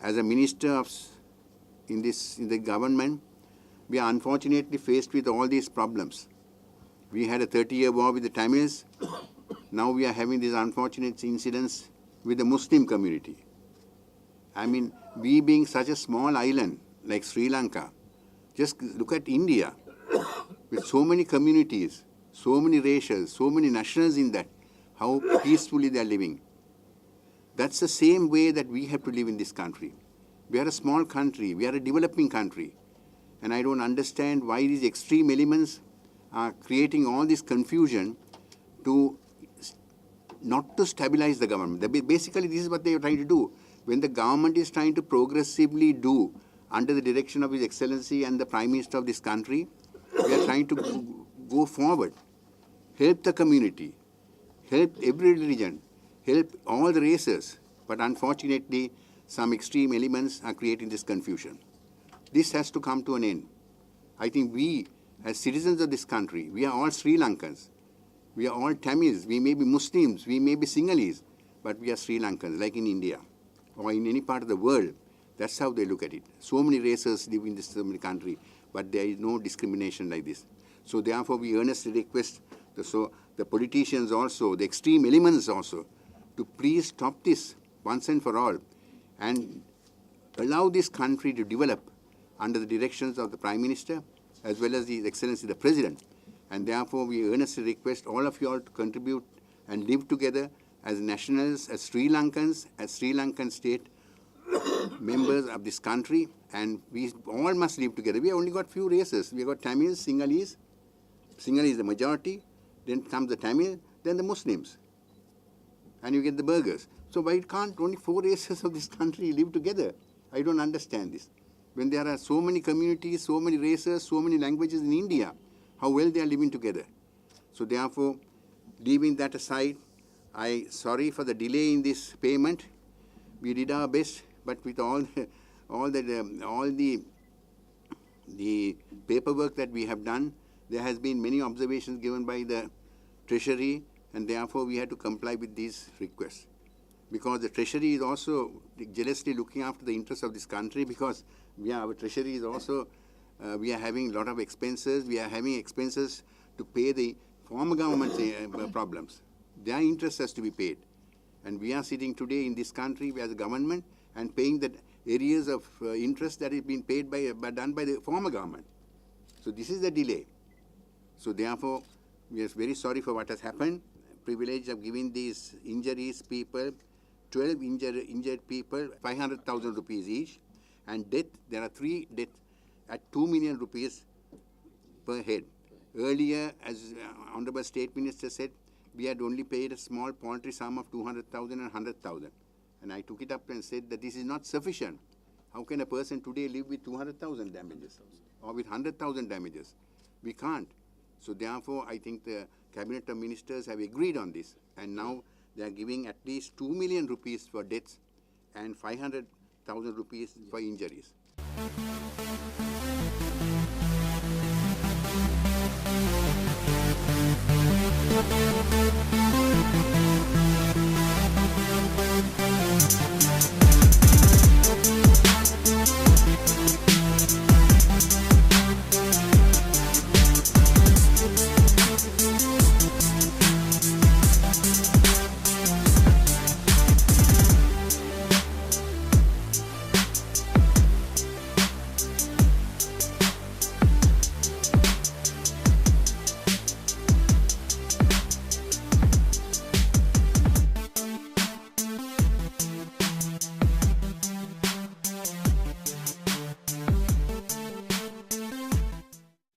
As a minister in the government, we are unfortunately faced with all these problems. We had a 30-year war with the Tamils. Now we are having these unfortunate incidents with the Muslim community. I mean, we being such a small island like Sri Lanka, just look at India, with so many communities, so many races, so many nationals in that, how peacefully they are living. That's the same way that we have to live in this country. We are a small country, we are a developing country. And I don't understand why these extreme elements are creating all this confusion to not to stabilize the government. Basically, this is what they are trying to do. When the government is trying to progressively do under the direction of His Excellency and the Prime Minister of this country, we are trying to go forward, help the community, help every religion, help all the races. But unfortunately, some extreme elements are creating this confusion. This has to come to an end. I think we, as citizens of this country, we are all Sri Lankans. We are all Tamils. We may be Muslims. We may be Sinhalese. But we are Sri Lankans, like in India or in any part of the world. That's how they look at it. So many races live in this country, but there is no discrimination like this. So therefore, we earnestly request the politicians also, the extreme elements also, to please stop this once and for all and allow this country to develop under the directions of the Prime Minister as well as His Excellency the President. And therefore, we earnestly request all of you all to contribute and live together as nationals, as Sri Lankans, as Sri Lankan state members of this country, and we all must live together. We have only got few races. We have got Tamils, Sinhalese. Sinhalese is the majority. Then comes the Tamil, then the Muslims. And you get the Burghers. So why can't only 4 races of this country live together? I don't understand this. When there are so many communities, so many races, so many languages in India, how well they are living together. So therefore, leaving that aside, sorry for the delay in this payment. We did our best, but with all the paperwork that we have done, there has been many observations given by the Treasury, and therefore we had to comply with these requests. Because the Treasury is also jealously looking after the interests of this country, because our Treasury is also, we are having a lot of expenses. We are having expenses to pay the former government's problems. Their interest has to be paid. And we are sitting today in this country as a government and paying the areas of interest that is being paid done by the former government. So this is the delay. So therefore, we are very sorry for what has happened. Privilege of giving these injuries people, 12 injured people, 500,000 rupees each. And death, there are 3 deaths at 2 million rupees per head. Earlier, as Honorable State Minister said, we had only paid a small paltry sum of 200,000 and 100,000. And I took it up and said that this is not sufficient. How can a person today live with 200,000 damages or with 100,000 damages? We can't. So therefore, I think the Cabinet of Ministers have agreed on this. And now they are giving at least 2 million rupees for deaths and 500,000 rupees for injuries.